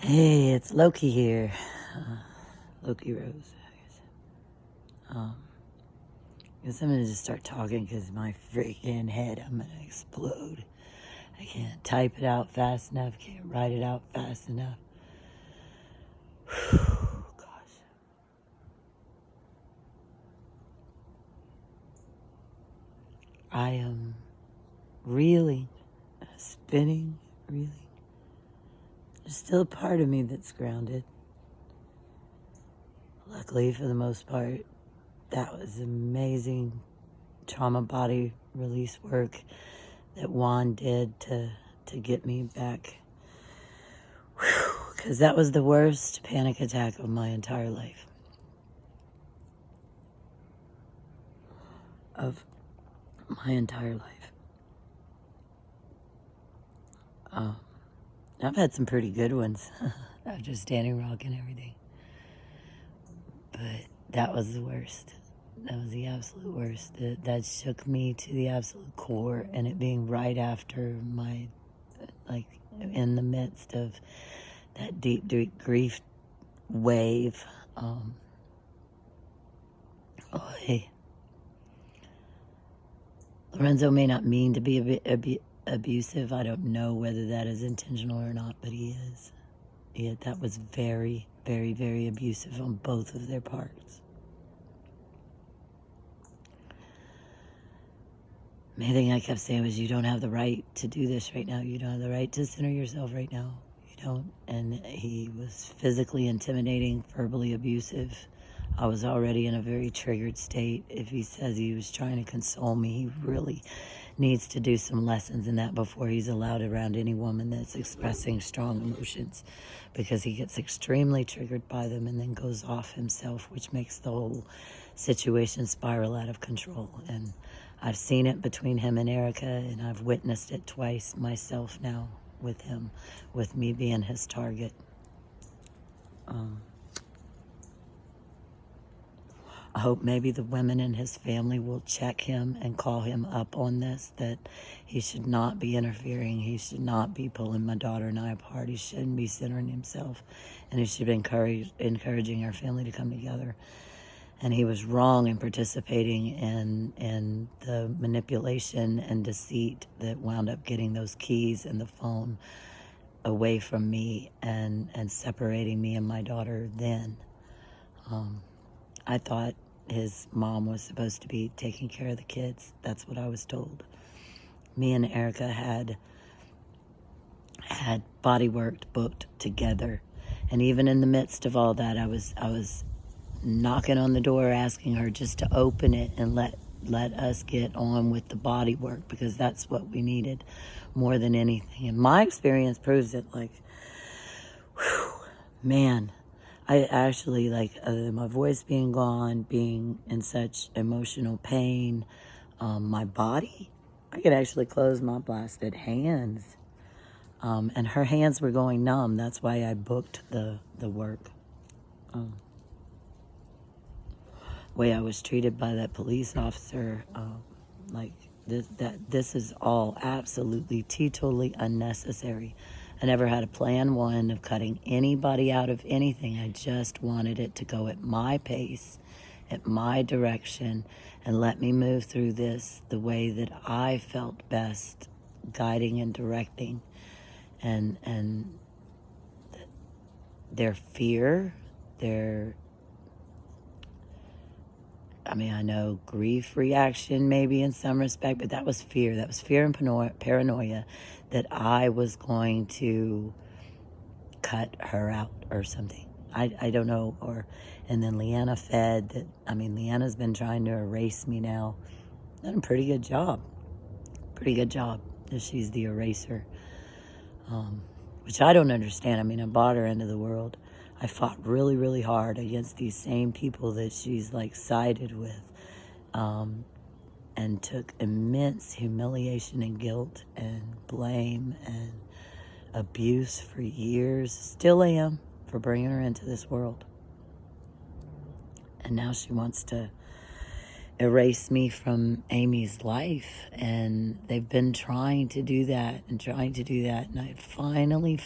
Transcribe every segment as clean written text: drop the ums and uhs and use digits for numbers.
Hey, it's Loki here. Loki Rose. Guess I'm gonna just start talking because my freaking head, I'm gonna explode. I can't type it out fast enough, can't write it out fast enough. Whew, gosh. I am reeling, spinning, reeling. There's still a part of me that's grounded. Luckily, for the most part, that was amazing trauma body release work that Juan did to get me back. Because that was the worst panic attack of my entire life. Of my entire life. I've had some pretty good ones after Standing Rock and everything. But that was the worst. That was the absolute worst. That shook me to the absolute core, and it being right after my, like, in the midst of that deep, deep grief wave. Hey, Lorenzo may not mean to be abusive. I don't know whether that is intentional or not, but he is. Yeah, that was very, very, very abusive on both of their parts. Main thing I kept saying was, you don't have the right to do this right now. You don't have the right to center yourself right now. You don't. And he was physically intimidating, verbally abusive. I was already in a very triggered state. If he says he was trying to console me, he really needs to do some lessons in that before he's allowed around any woman that's expressing strong emotions, because he gets extremely triggered by them and then goes off himself, which makes the whole situation spiral out of control. And I've seen it between him and Erica, and I've witnessed it twice myself now with him, with me being his target. I hope maybe the women in his family will check him and call him up on this, that he should not be interfering. He should not be pulling my daughter and I apart. He shouldn't be centering himself, and he should be encouraging our family to come together. And he was wrong in participating in the manipulation and deceit that wound up getting those keys and the phone away from me and separating me and my daughter then. I thought his mom was supposed to be taking care of the kids. That's what I was told. Me and Erica had body work booked together. And even in the midst of all that, I was knocking on the door, asking her just to open it and let us get on with the body work, because that's what we needed more than anything. And my experience proves it. Like, whew, man, I actually, like, other than my voice being gone, being in such emotional pain, my body, I could actually close my blasted hands. And her hands were going numb. That's why I booked the work. Way I was treated by that police officer, like this is all absolutely totally unnecessary. I never had a plan one of cutting anybody out of anything. I just wanted it to go at my pace, at my direction, and let me move through this the way that I felt best, guiding and directing. And their fear, I know grief reaction maybe in some respect, but that was fear. That was fear and paranoia that I was going to cut her out or something. I don't know. And then Leanna fed that. Leanna's been trying to erase me now. Done a pretty good job. That she's the eraser. Which I don't understand. I brought her into the world. I fought really, really hard against these same people that she's like sided with, and took immense humiliation and guilt and blame and abuse for years. Still am, for bringing her into this world. And now she wants to erase me from Amy's life. And they've been trying to do that and trying to do that. And I finally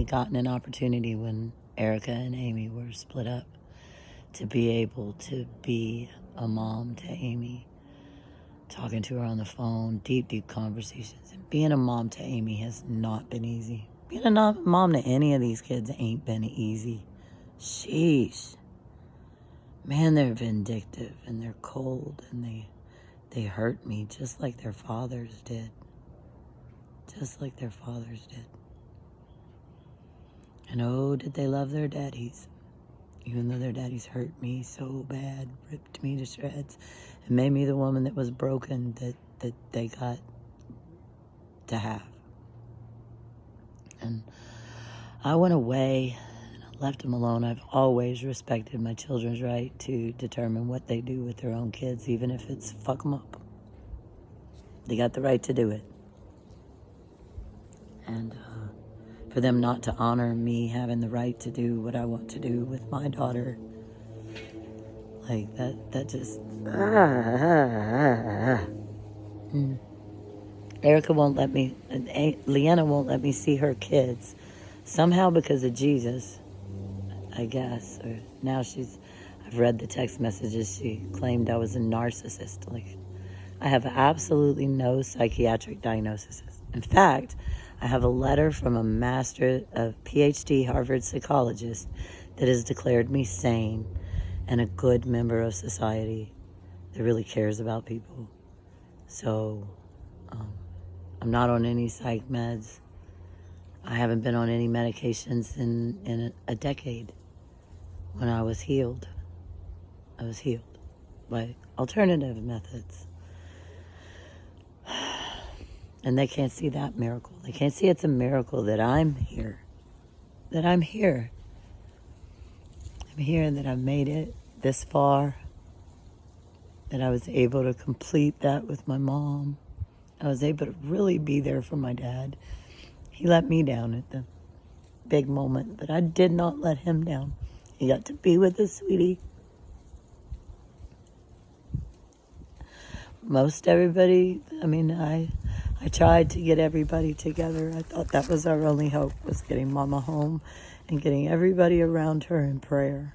gotten an opportunity when Erica and Amy were split up to be able to be a mom to Amy, talking to her on the phone, deep conversations. And being a mom to Amy has not been easy. Being a mom to any of these kids ain't been easy. Sheesh. Man, they're vindictive and they're cold and they hurt me just like their fathers did. Just like their fathers did. And oh, did they love their daddies. Even though their daddies hurt me so bad, ripped me to shreds, and made me the woman that was broken that they got to have. And I went away and I left them alone. I've always respected my children's right to determine what they do with their own kids, even if it's fuck them up. They got the right to do it. And for them not to honor me having the right to do what I want to do with my daughter, like that just... Erica won't let me, Leanna won't let me see her kids. Somehow because of Jesus, I guess. Or now I've read the text messages, she claimed I was a narcissist. Like, I have absolutely no psychiatric diagnosis. In fact, I have a letter from a PhD Harvard psychologist that has declared me sane and a good member of society that really cares about people. So, I'm not on any psych meds. I haven't been on any medications in a decade. When I was healed, I was healed by alternative methods. And they can't see that miracle. They can't see it's a miracle that I'm here. That I'm here. I'm here, that I've made it this far. That I was able to complete that with my mom. I was able to really be there for my dad. He let me down at the big moment, but I did not let him down. He got to be with his sweetie. Most everybody, I tried to get everybody together. I thought that was our only hope, was getting Mama home and getting everybody around her in prayer.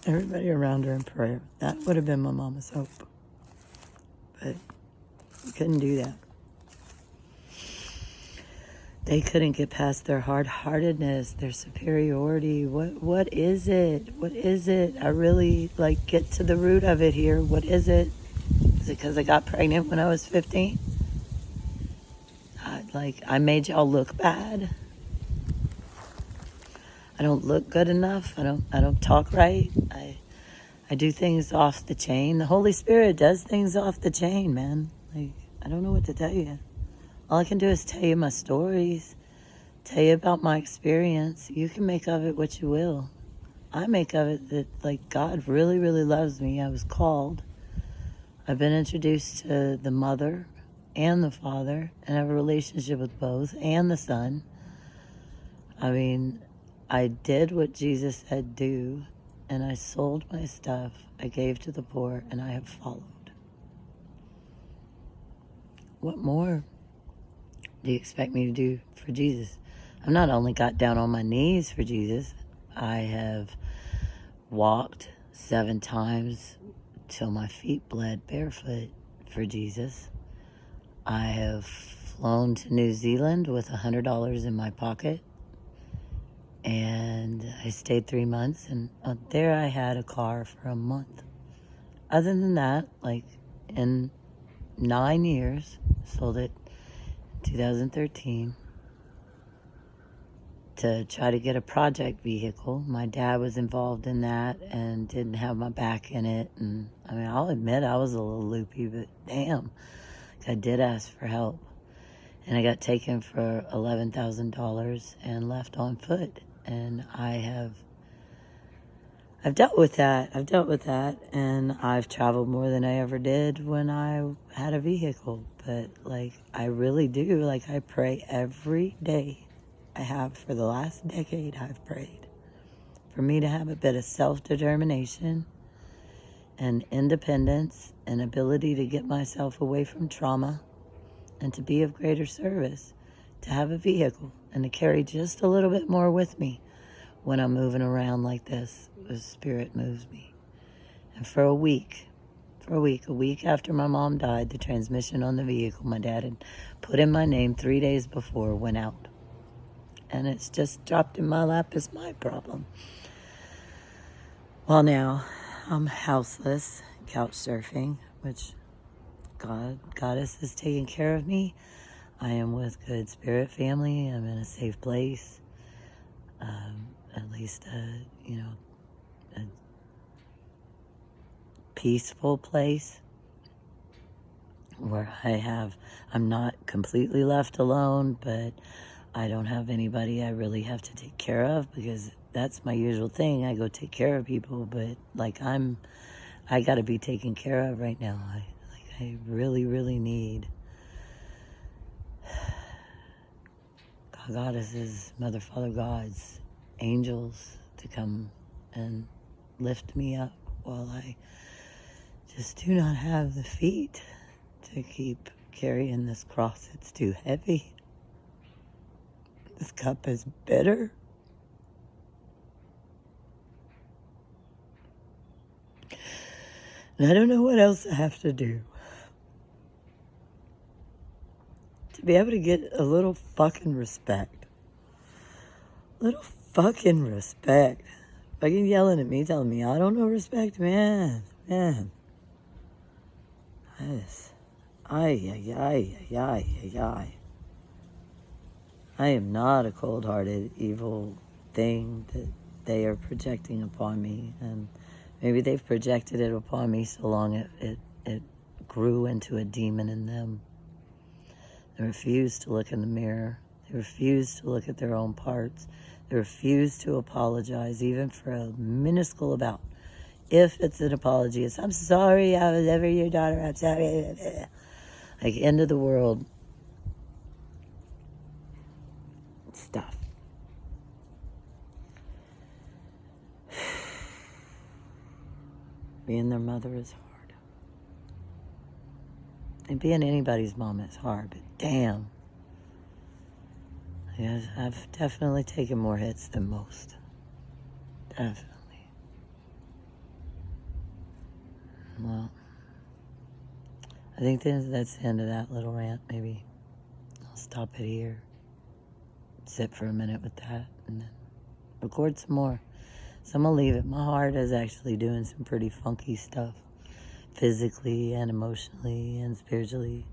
Everybody around her in prayer. That would have been my mama's hope. But we couldn't do that. They couldn't get past their hard-heartedness, their superiority. What is it? What is it? I really, get to the root of it here. What is it? Is it because I got pregnant when I was 15? I made y'all look bad. I don't look good enough. I don't talk right. I do things off the chain. The Holy Spirit does things off the chain, man. I don't know what to tell you. All I can do is tell you my stories, tell you about my experience. You can make of it what you will. I make of it that, God really, really loves me. I was called. I've been introduced to the mother and the father, and have a relationship with both, and the son. I did what Jesus said do, and I sold my stuff. I gave to the poor, and I have followed. What more do you expect me to do for Jesus? I've not only got down on my knees for Jesus, I have walked 7 times till my feet bled barefoot for Jesus. I have flown to New Zealand with $100 in my pocket, and I stayed 3 months, and there I had a car for a month. Other than that, in 9 years, sold it in 2013 to try to get a project vehicle. My dad was involved in that and didn't have my back in it. And I'll admit I was a little loopy, but damn, I did ask for help. And I got taken for $11,000 and left on foot. And I've dealt with that. And I've traveled more than I ever did when I had a vehicle. But I really do. I pray every day. I have for the last decade. I've prayed for me to have a bit of self-determination and independence and ability to get myself away from trauma and to be of greater service, to have a vehicle and to carry just a little bit more with me when I'm moving around like this. The Spirit moves me. And for a week after my mom died, the transmission on the vehicle my dad had put in my name 3 days before went out. And it's just dropped in my lap as my problem. Well, now I'm houseless, couch surfing, which Goddess is taking care of me. I am with good spirit family. I'm in a safe place. At least, a peaceful place where I'm not completely left alone, but I don't have anybody I really have to take care of, because that's my usual thing. I go take care of people, but I got to be taken care of right now. I really, really need goddesses, Mother, Father, gods, angels to come and lift me up while I just do not have the feet to keep carrying this cross. It's too heavy. This cup is bitter. And I don't know what else I have to do to be able to get a little fucking respect. Little fucking respect. Fucking yelling at me, telling me I don't know respect, man. I am not a cold-hearted, evil thing that they are projecting upon me. And maybe they've projected it upon me so long it grew into a demon in them. They refuse to look in the mirror. They refuse to look at their own parts. They refuse to apologize, even for a minuscule amount. If it's an apology, it's, I'm sorry, I was ever your daughter, I'm sorry. Like, end of the world stuff. Being their mother is hard. And being anybody's mom is hard, but damn. Yes, I've definitely taken more hits than most. Definitely. Well, I think that's the end of that little rant. Maybe I'll stop it here, sit for a minute with that, and then record some more. So I'm going to leave it. My heart is actually doing some pretty funky stuff, physically and emotionally and spiritually.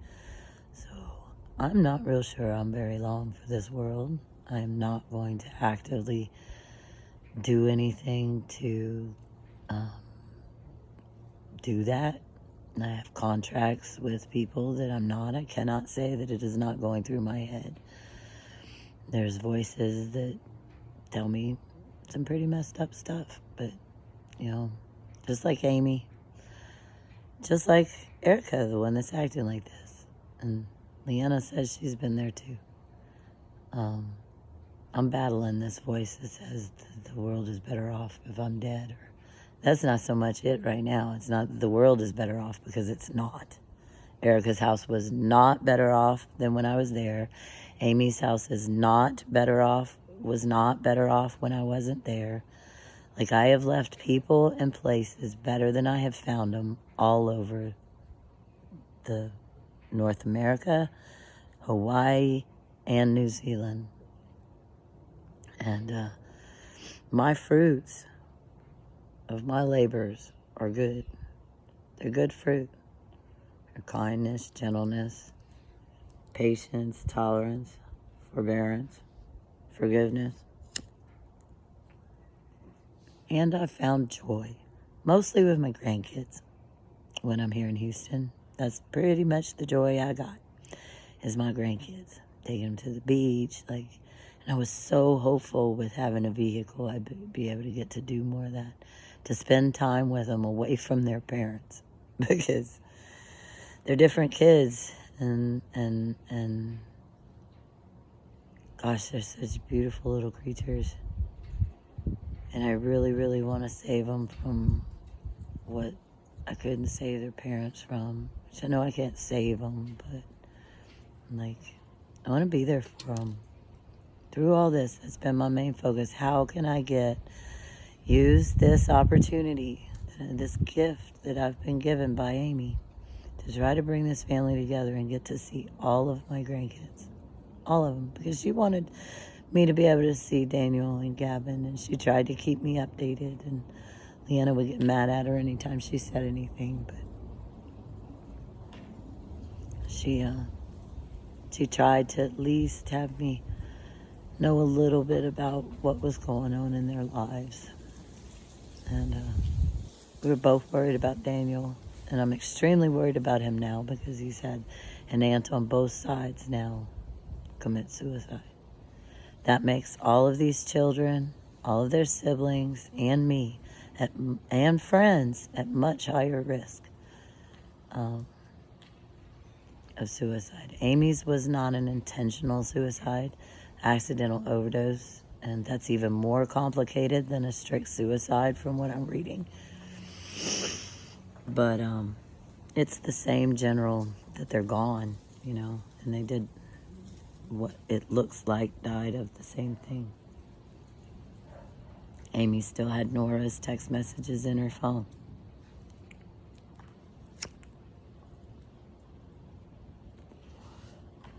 So I'm not real sure I'm very long for this world. I am not going to actively do anything to do that. I have contracts with people that I'm not. I cannot say that it is not going through my head. There's voices that tell me some pretty messed up stuff. But, just like Amy, just like Erica, the one that's acting like this. And Leanna says she's been there too. I'm battling this voice that says the world is better off if I'm dead. Or that's not so much it right now. It's not the world is better off, because it's not. Erica's house was not better off than when I was there. Amy's house is not better off, was not better off when I wasn't there. Like, I have left people and places better than I have found them all over the North America, Hawaii, and New Zealand. And my fruits of my labors are good. They're good fruit. They're kindness, gentleness, patience, tolerance, forbearance, forgiveness. And I found joy, mostly with my grandkids when I'm here in Houston. That's pretty much the joy I got, is my grandkids. Taking them to the beach, and I was so hopeful with having a vehicle I'd be able to get to do more of that, to spend time with them away from their parents, because they're different kids, and gosh, they're such beautiful little creatures, and I really, really want to save them from what I couldn't save their parents from. Which I know I can't save them, but like, I want to be there for them. Through all this, that's been my main focus. How can I use this opportunity, this gift that I've been given by Amy, to try to bring this family together and get to see all of my grandkids. All of them. Because she wanted me to be able to see Daniel and Gavin, and she tried to keep me updated, and Leanna would get mad at her anytime she said anything, but she tried to at least have me know a little bit about what was going on in their lives. And we were both worried about Daniel, and I'm extremely worried about him now because he's had an aunt on both sides now commit suicide. That makes all of these children, all of their siblings, and me, and friends at much higher risk of suicide. Amy's was not an intentional suicide, accidental overdose, and that's even more complicated than a strict suicide from what I'm reading. But it's the same general that they're gone, and they did what it looks like died of the same thing. Amy still had Nora's text messages in her phone.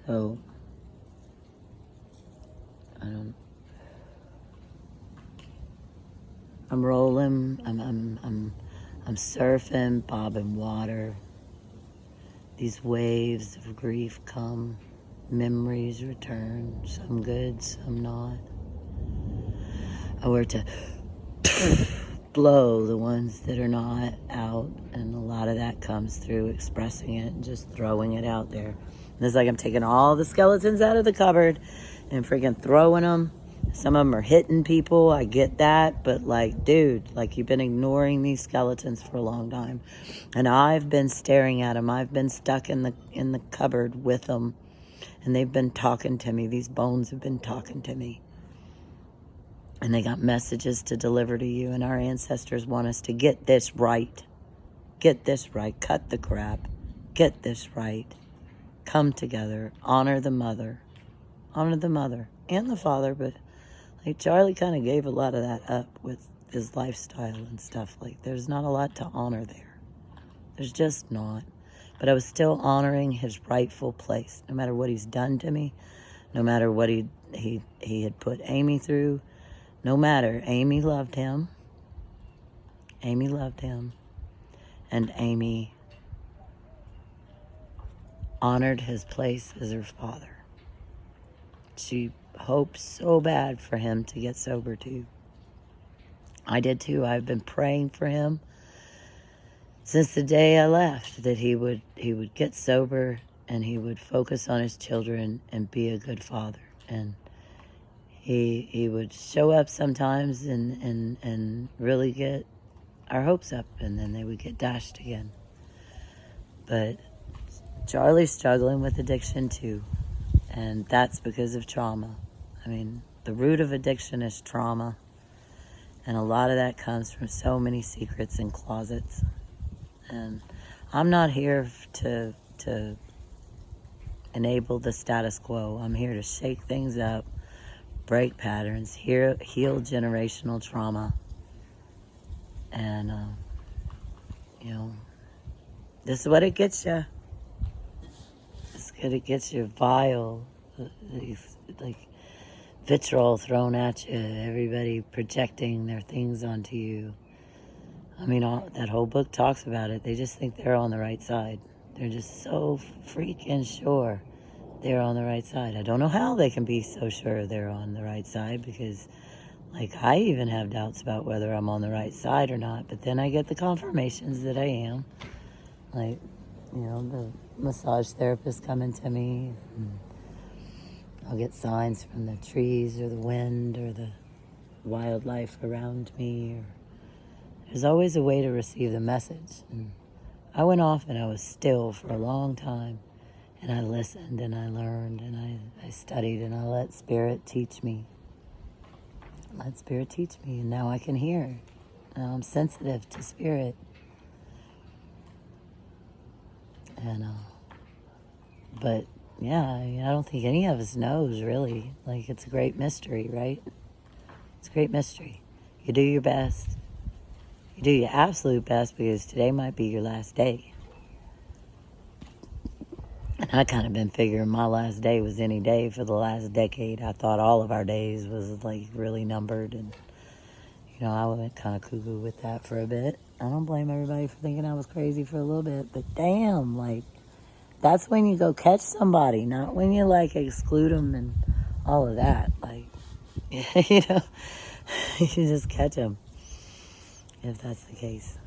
So I'm rolling. I'm surfing, bobbing water. These waves of grief come. Memories return. Some good, some not. I work to blow the ones that are not out, and a lot of that comes through expressing it and just throwing it out there. And it's like I'm taking all the skeletons out of the cupboard and freaking throwing them. Some of them are hitting people, I get that, but like, dude, like, you've been ignoring these skeletons for a long time, and I've been staring at them. I've been stuck in the cupboard with them, and they've been talking to me. These bones have been talking to me. And they got messages to deliver to you, and our ancestors want us to get this right. Get this right. Cut the crap. Get this right. Come together. Honor the mother. Honor the mother and the father, but like, Charlie kind of gave a lot of that up with his lifestyle and stuff. Like, there's not a lot to honor there. There's just not. But I was still honoring his rightful place, no matter what he's done to me, no matter what he had put Amy through. No matter, Amy loved him. Amy loved him. And Amy honored his place as her father. She hoped so bad for him to get sober too. I did too. I've been praying for him since the day I left, that he would get sober and he would focus on his children and be a good father. And he would show up sometimes and really get our hopes up, and then they would get dashed again. But Charlie's struggling with addiction too, and that's because of trauma. I mean, the root of addiction is trauma, and a lot of that comes from so many secrets and closets. And I'm not here to enable the status quo. I'm here to shake things up, break patterns, heal generational trauma. And, this is what it gets you. It gets you vile, like vitriol thrown at you, everybody projecting their things onto you. I mean, that whole book talks about it. They just think they're on the right side. They're just so freaking sure they're on the right side. I don't know how they can be so sure they're on the right side, because, like, I even have doubts about whether I'm on the right side or not. But then I get the confirmations that I am. Like, the massage therapist coming to me. I'll get signs from the trees or the wind or the wildlife around me. There's always a way to receive the message. And I went off and I was still for a long time. And I listened and I learned and I studied, and I let Spirit teach me. Let Spirit teach me, and now I can hear. Now I'm sensitive to Spirit. And, but yeah, I don't think any of us knows really. Like, it's a great mystery, right? It's a great mystery. You do your best. You do your absolute best because today might be your last day. And I kind of been figuring my last day was any day for the last decade. I thought all of our days was like really numbered, and I went kind of cuckoo with that for a bit. I don't blame everybody for thinking I was crazy for a little bit, but damn, like, that's when you go catch somebody, not when you like exclude them and all of that. Like, you just catch them if that's the case.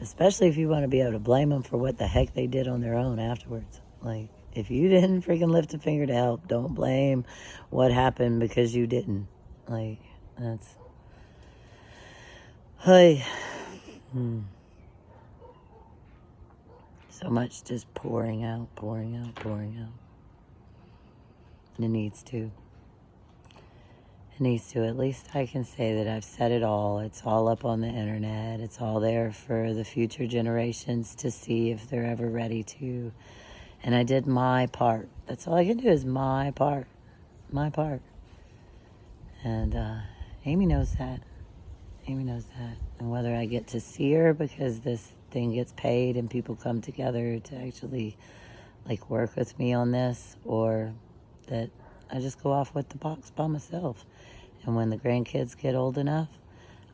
Especially if you want to be able to blame them for what the heck they did on their own afterwards. Like, if you didn't freaking lift a finger to help, don't blame what happened because you didn't. Like, that's... Hey. So much just pouring out. And it needs to. At least I can say that I've said it all. It's all up on the internet. It's all there for the future generations to see if they're ever ready to. And I did my part. That's all I can do is my part. And Amy knows that. And whether I get to see her because this thing gets paid and people come together to actually like work with me on this, or that I just go off with the box by myself. And when the grandkids get old enough,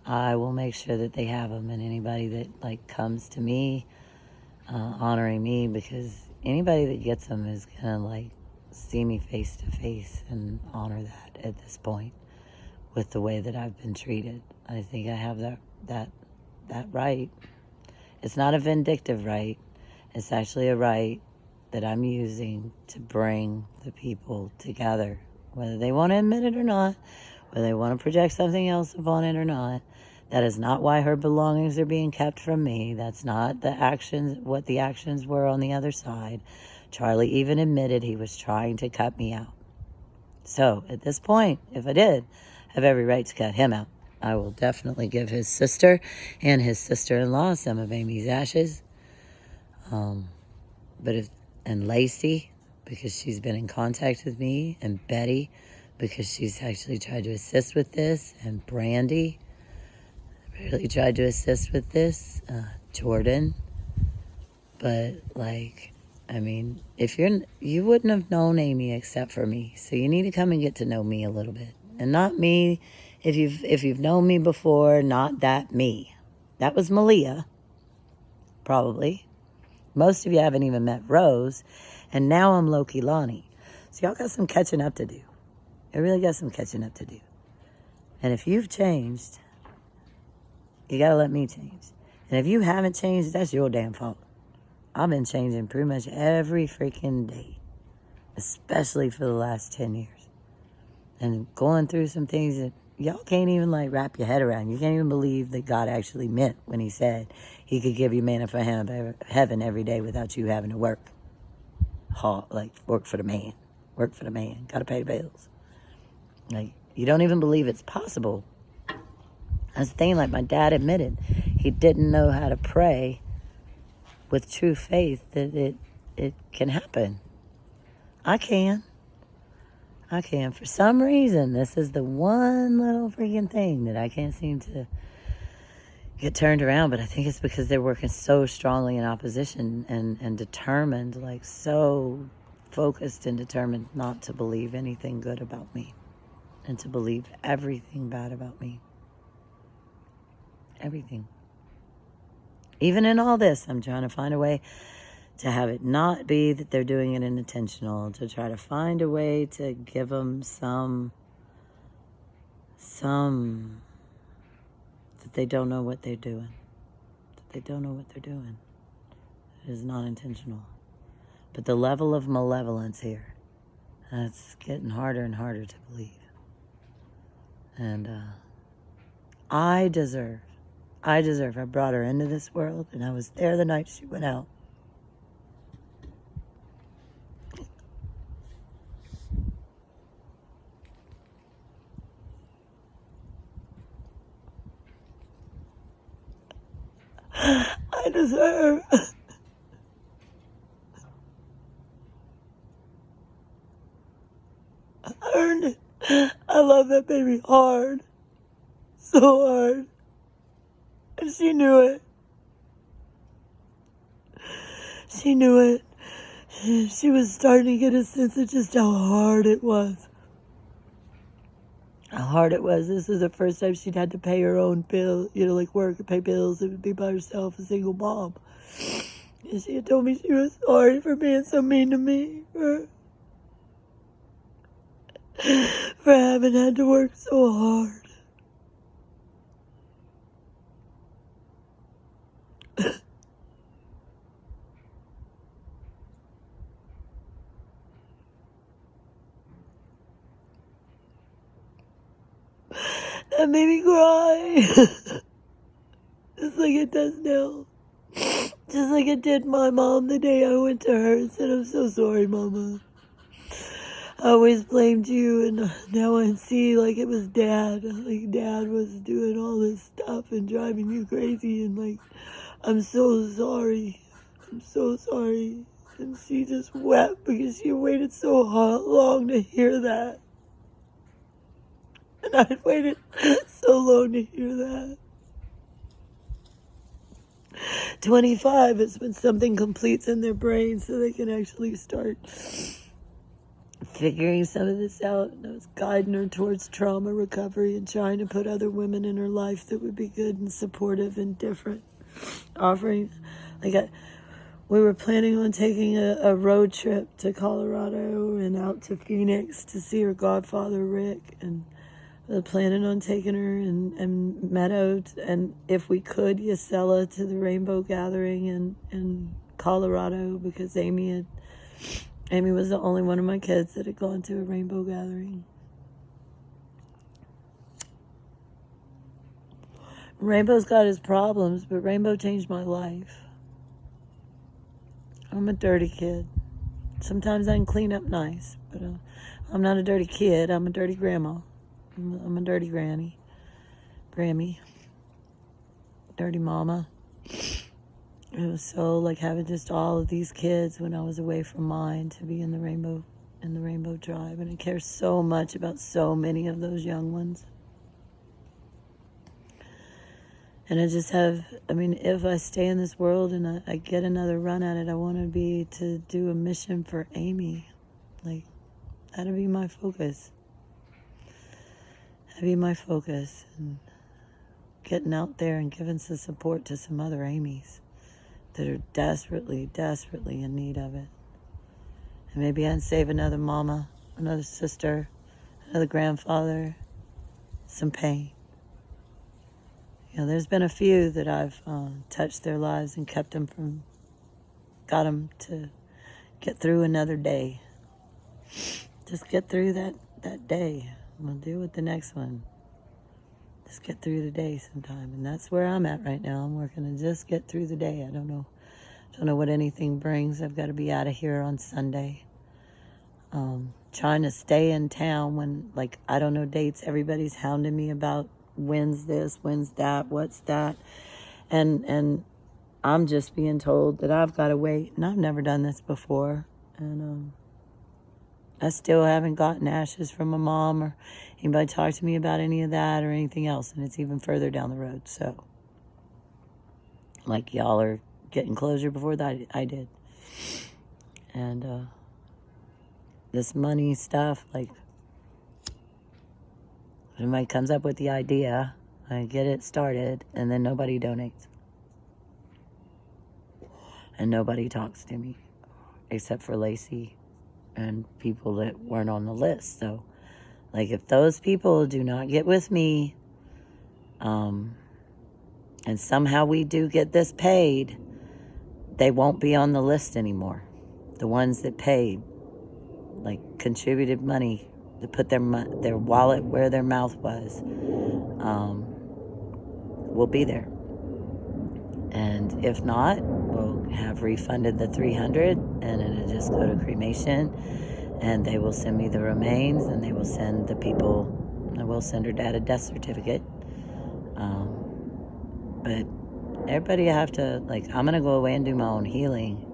I will make sure that they have them. And anybody that like comes to me, honoring me, because anybody that gets them is gonna like see me face to face and honor that at this point with the way that I've been treated. I think I have that right. It's not a vindictive right. It's actually a right that I'm using to bring the people together, whether they want to admit it or not, whether they want to project something else upon it or not. That is not why her belongings are being kept from me. That's not what the actions were on the other side. Charlie even admitted he was trying to cut me out. So at this point, if I did have every right to cut him out, I will definitely give his sister and his sister-in-law some of Amy's ashes. And Lacey, because she's been in contact with me, and Betty, because she's actually tried to assist with this, and Brandy really tried to assist with this, Jordan. But like, I mean, you wouldn't have known Amy except for me, so you need to come and get to know me a little bit, and not me. If you've known me before, not that me. That was Malia, probably. Most of you haven't even met Rose, and now I'm Loki Lonnie. So y'all got some catching up to do. I really got some catching up to do. And if you've changed, you got to let me change. And if you haven't changed, that's your damn fault. I've been changing pretty much every freaking day, especially for the last 10 years. And going through some things that y'all can't even like wrap your head around. You can't even believe that God actually meant when he said he could give you manna for heaven every day without you having to work. Work for the man. Work for the man. Got to pay the bills. Like, you don't even believe it's possible. That's the thing, like my dad admitted, he didn't know how to pray with true faith that it can happen. I can. For some reason, this is the one little freaking thing that I can't seem to get turned around, but I think it's because they're working so strongly in opposition and determined, like so focused and determined not to believe anything good about me and to believe everything bad about me. Everything. Even in all this, I'm trying to find a way to have it not be that they're doing it intentional, to try to find a way to give them some that they don't know what they're doing. It is not intentional. But the level of malevolence here, it's getting harder and harder to believe. And I deserve. I brought her into this world, and I was there the night she went out. I deserve I love that baby hard. So hard. And she knew it. She knew it. She was starting to get a sense of just how hard it was. How hard it was. This was the first time she'd had to pay her own bill, like work and pay bills and be by herself, a single mom. And she had told me she was sorry for being so mean to me, for having had to work so hard. That made me cry. Just like it does now. Just like it did my mom the day I went to her and said, I'm so sorry, Mama. I always blamed you, and now I see like it was Dad. Like Dad was doing all this stuff and driving you crazy, and like, I'm so sorry. I'm so sorry. And she just wept because she waited so long to hear that. And I'd waited so long to hear that. 25 is when something completes in their brain so they can actually start figuring some of this out. And I was guiding her towards trauma recovery and trying to put other women in her life that would be good and supportive and different. Offering, we were planning on taking a road trip to Colorado and out to Phoenix to see her godfather, Rick, and planning on taking her and Meadow, and if we could, Yasela, to the Rainbow Gathering in Colorado, because Amy was the only one of my kids that had gone to a Rainbow Gathering. Rainbow's got his problems, but Rainbow changed my life. I'm a dirty kid. Sometimes I can clean up nice, but I'm not a dirty kid. I'm a dirty grandma. I'm a dirty Grammy, dirty mama. It was so like having just all of these kids when I was away from mine to be in the Rainbow Tribe, and I care so much about so many of those young ones. And I just if I stay in this world and I get another run at it, I want to do a mission for Amy. Like, that'll be my focus. That'd be my focus, and getting out there and giving some support to some other Amys that are desperately, desperately in need of it. And maybe I'd save another mama, another sister, another grandfather, some pain. There's been a few that I've touched their lives and got them to get through another day. Just get through that day. We'll deal with the next one. Just get through the day sometime. And that's where I'm at right now. I'm working to just get through the day. I don't know what anything brings. I've got to be out of here on Sunday. Trying to stay in town when, I don't know dates. Everybody's hounding me about when's this, when's that, what's that. And I'm just being told that I've got to wait. And I've never done this before. And I still haven't gotten ashes from my mom or anybody talk to me about any of that or anything else. And it's even further down the road. So, y'all are getting closure before that I did. And this money stuff, somebody comes up with the idea, I get it started, and then nobody donates. And nobody talks to me, except for Lacey and people that weren't on the list. So, if those people do not get with me, and somehow we do get this paid, they won't be on the list anymore. The ones that paid, contributed money to put their wallet where their mouth was, will be there. And if not, we'll have refunded the $300, and it'll just go to cremation, and they will send me the remains, and they will send the people, I will send her dad a death certificate. But everybody have to, I'm going to go away and do my own healing,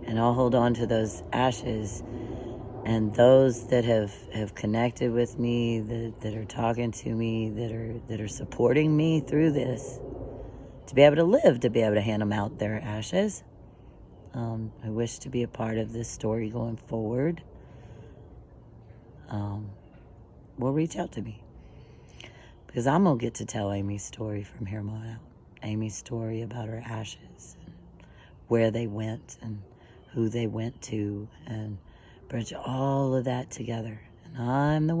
and I'll hold on to those ashes And those that have connected with me, that are talking to me, that are supporting me through this, to be able to live, to be able to hand them out their ashes. I wish to be a part of this story going forward. Will reach out to me, because I'm going to get to tell Amy's story from here on out. Amy's story about her ashes, and where they went, and who they went to, and bridge all of that together. And I'm the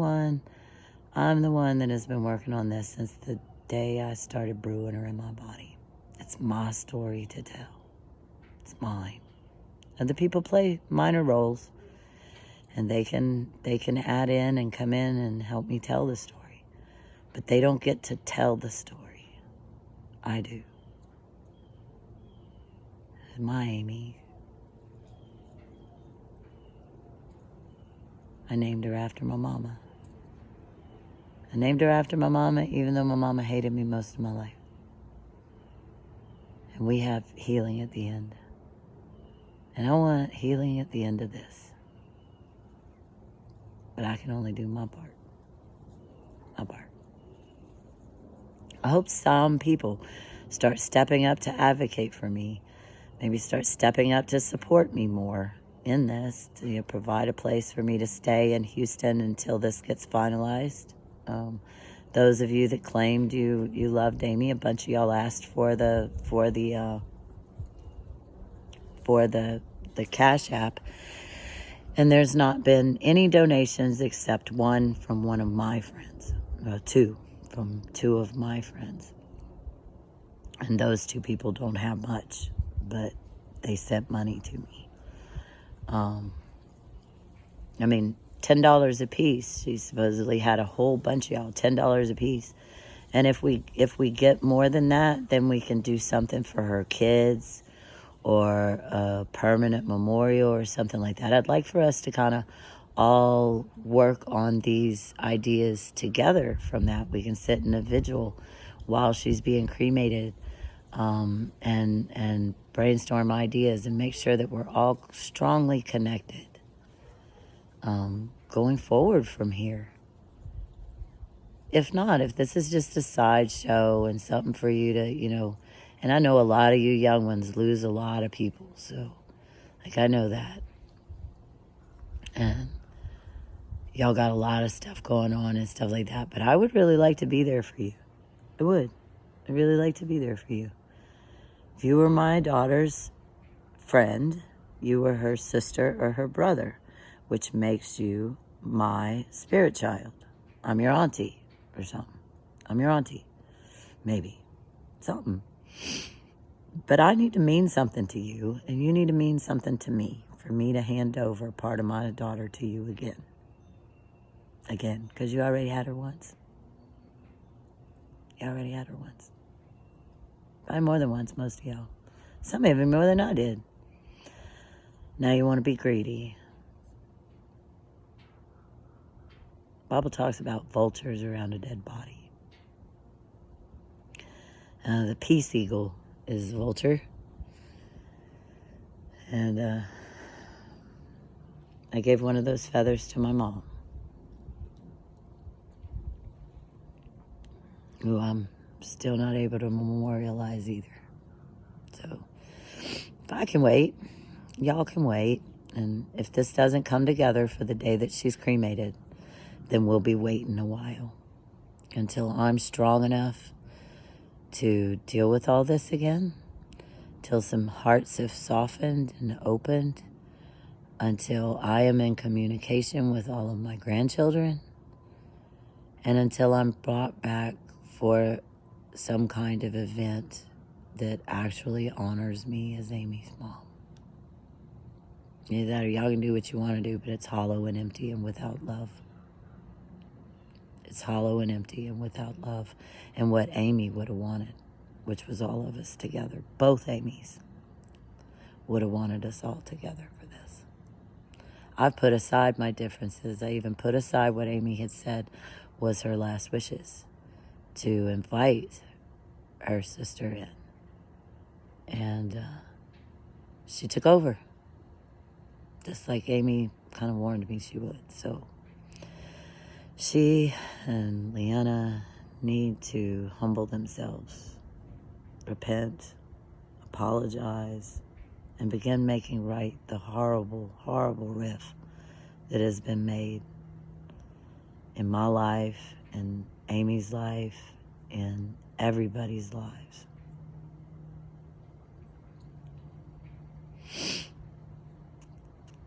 one that has been working on this since the day I started brewing her in my body. It's my story to tell. It's mine. Other people play minor roles, and they can add in and come in and help me tell the story. But they don't get to tell the story. I do. My Amy. I named her after my mama. I named her after my mama, even though my mama hated me most of my life. And we have healing at the end. And I want healing at the end of this. But I can only do my part. My part. I hope some people start stepping up to advocate for me. Maybe start stepping up to support me more in this, to provide a place for me to stay in Houston until this gets finalized. Those of you that claimed you loved Amy, a bunch of y'all asked for the Cash App, and there's not been any donations except one from one of my friends, two from two of my friends, and those two people don't have much, but they sent money to me. I mean, $10 a piece. She supposedly had a whole bunch of y'all, $10 a piece. And if we get more than that, then we can do something for her kids, or a permanent memorial or something like that. I'd like for us to kind of all work on these ideas together. From that, we can sit in a vigil while she's being cremated, and brainstorm ideas and make sure that we're all strongly connected going forward from here. If not, if this is just a sideshow and something for you to, and I know a lot of you young ones lose a lot of people, so, I know that. And y'all got a lot of stuff going on and stuff like that, but I would really like to be there for you. I would. I'd really like to be there for you. If you were my daughter's friend, you were her sister or her brother, which makes you my spirit child. I'm your auntie or something. I'm your auntie. Maybe. Something. But I need to mean something to you, and you need to mean something to me, for me to hand over part of my daughter to you again. Again, because you already had her once. You already had her once. Probably more than once, most of y'all. Some even more than I did. Now you want to be greedy. Bible talks about vultures around a dead body. The peace eagle is vulture. And I gave one of those feathers to my mom, who I'm still not able to memorialize either. So if I can wait, y'all can wait. And if this doesn't come together for the day that she's cremated, then we'll be waiting a while until I'm strong enough to deal with all this again, till some hearts have softened and opened, until I am in communication with all of my grandchildren, and until I'm brought back for some kind of event that actually honors me as Amy's mom. Either that or y'all can do what you want to do, but it's hollow and empty and without love. It's hollow and empty and without love. And what Amy would have wanted, which was all of us together, both Amy's, would have wanted us all together for this. I've put aside my differences. I even put aside what Amy had said was her last wishes, to invite her sister in. And she took over. Just like Amy kind of warned me she would. So she and Leanna need to humble themselves, repent, apologize, and begin making right the horrible, horrible riff that has been made in my life, in Amy's life, in everybody's lives.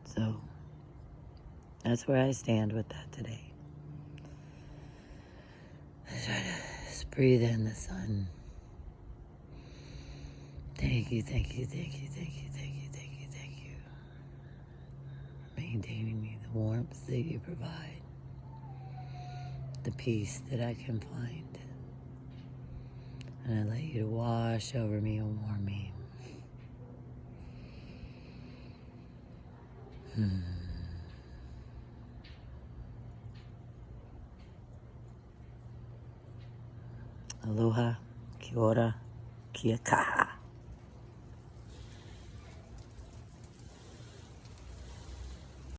So that's where I stand with that today. I try to just breathe in the sun. Thank you, thank you, thank you, thank you, thank you, thank you, thank you. Maintaining me the warmth that you provide, the peace that I can find. And I let you to wash over me and warm me. Aloha, kia ora, kia kaha.